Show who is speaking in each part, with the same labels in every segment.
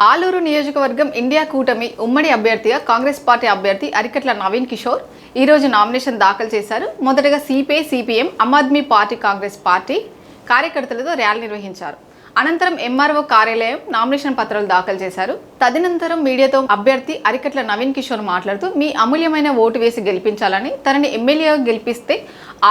Speaker 1: ఆలూరు నియోజకవర్గం ఇండియా కూటమి ఉమ్మడి అభ్యర్థిగా కాంగ్రెస్ పార్టీ అభ్యర్థి అరికట్ల నవీన్ కిషోర్ ఈ రోజు నామినేషన్ దాఖలు చేశారు. మొదటగా CPI, CPM, Aam Aadmi party, Congress party కార్యకర్తలతో ర్యాలీ నిర్వహించారు. అనంతరం ఎంఆర్ఓ కార్యాలయం నామినేషన్ పత్రాలు దాఖలు చేశారు. తదనంతరం మీడియాతో అభ్యర్థి అరికట్ల నవీన్ కిషోర్ మాట్లాడుతూ, మీ అమూల్యమైన ఓటు వేసి గెలిపించాలని, తనని ఎమ్మెల్యేగా గెలిపిస్తే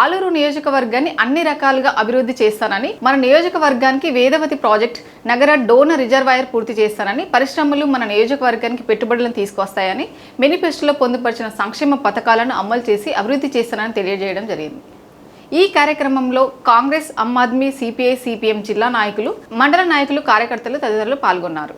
Speaker 1: ఆలూరు నియోజకవర్గాన్ని అన్ని రకాలుగా అభివృద్ధి చేస్తానని, మన నియోజకవర్గానికి వేదవతి ప్రాజెక్ట్, నగర డోన రిజర్వాయర్ పూర్తి చేస్తానని, పరిశ్రమలు మన నియోజకవర్గానికి పెట్టుబడులను తీసుకొస్తాయని, మేనిఫెస్టోలో పొందుపరిచిన సంక్షేమ పథకాలను అమలు చేసి అభివృద్ధి చేస్తానని తెలియజేయడం జరిగింది. ఈ కార్యక్రమంలో కాంగ్రెస్, ఆమ్ ఆద్మీ, సిపిఐ, సిపిఎం జిల్లా నాయకులు, మండల నాయకులు, కార్యకర్తలు తదితరులు పాల్గొన్నారు.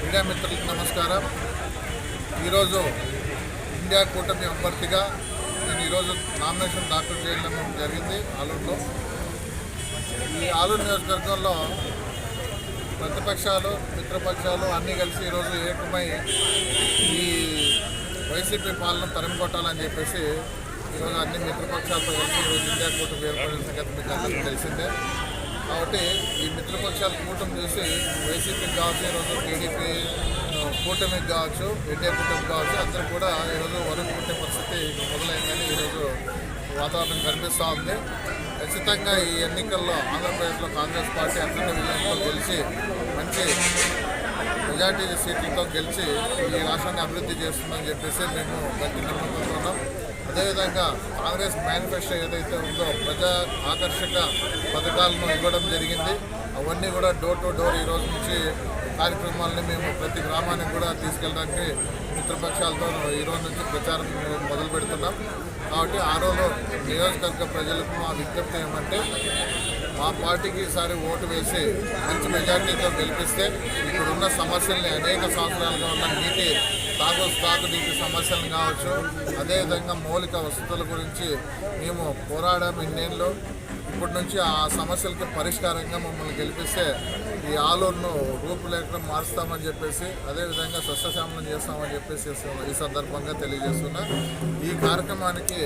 Speaker 2: మీడియా మిత్రులకు నమస్కారం. ఈరోజు ఇండియా కూటమి అభ్యర్థిగా నేను ఈరోజు నామినేషన్ దాఖలు చేయడం జరిగింది ఆలూరులో. ఈ ఆలూరు నియోజకవర్గంలో ప్రతిపక్షాలు, మిత్రపక్షాలు అన్నీ కలిసి ఈరోజు ఏకమై ఈ వైసీపీ పాలన తరిమికొట్టాలని చెప్పేసి ఈరోజు అన్ని మిత్రపక్షాలతో కలిసి ఈరోజు ఇండియా కూటమి ఏర్పడిన సంగతి మీకు అందరికీ తెలిసిందే. కాబట్టి ఈ మిత్రపక్షాల కూటమి చూసి వైసీపీకి కావచ్చు, ఈరోజు టీడీపీ కూటమికి కావచ్చు, ఇండియా కూటమికి కావచ్చు, అందరూ కూడా ఈరోజు వరకు పుట్టే పరిస్థితి మొదలైందని ఈరోజు వాతావరణం కనిపిస్తూ ఉంది. ఖచ్చితంగా ఈ ఎన్నికల్లో ఆంధ్రప్రదేశ్లో కాంగ్రెస్ పార్టీ అఖండ విజయంతో గెలిచి మంచి మెజార్టీ సీట్లతో గెలిచి ఈ రాష్ట్రాన్ని అభివృద్ధి చేస్తుందని చెప్పేసి మేము గట్టి నమ్మకంతో ఉన్నాం. అదేవిధంగా కాంగ్రెస్ మేనిఫెస్టో ఏదైతే ఉందో ప్రజా ఆకర్షక పథకాలను ఇవ్వడం జరిగింది. అవన్నీ కూడా డోర్ టు డోర్ ఈరోజు నుంచి కార్యక్రమాలని మేము ప్రతి గ్రామానికి కూడా తీసుకెళ్ళడానికి మిత్రపక్షాలతో ఈరోజు నుంచి ప్రచారం మొదలు పెడుతున్నాం. కాబట్టి ఆరోలో నియోజకవర్గ ప్రజలకు మా విజ్ఞప్తి ఏమంటే, మా పార్టీకి ఈసారి ఓటు వేసి మంచి మెజార్టీతో గెలిపిస్తే ఇప్పుడున్న సమస్యల్ని, అనేక సంవత్సరాలుగా ఉన్న తాగునీటి సమస్యలు కావచ్చు, అదేవిధంగా మౌలిక వసతుల గురించి మేము పోరాడాం ఇన్నేళ్ళు. ఇప్పటి నుంచి ఆ సమస్యలకి పరిష్కారంగా మమ్మల్ని గెలిపిస్తే ఈ ఆలూరును రూపురేఖలు మారుస్తామని చెప్పేసి, అదేవిధంగా సస్యశ్యామలం చేస్తామని చెప్పేసి ఈ సందర్భంగా తెలియజేస్తున్నా. ఈ కార్యక్రమానికి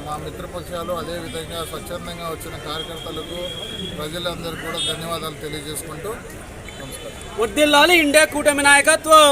Speaker 2: మా మిత్రపక్షాలు, అదేవిధంగా స్వచ్ఛందంగా వచ్చిన కార్యకర్తలకు, ప్రజలందరికీ కూడా ధన్యవాదాలు తెలియజేసుకుంటూ నమస్కారం.
Speaker 3: వర్ధిల్లాలి ఇండియా కూటమి నాయకత్వం.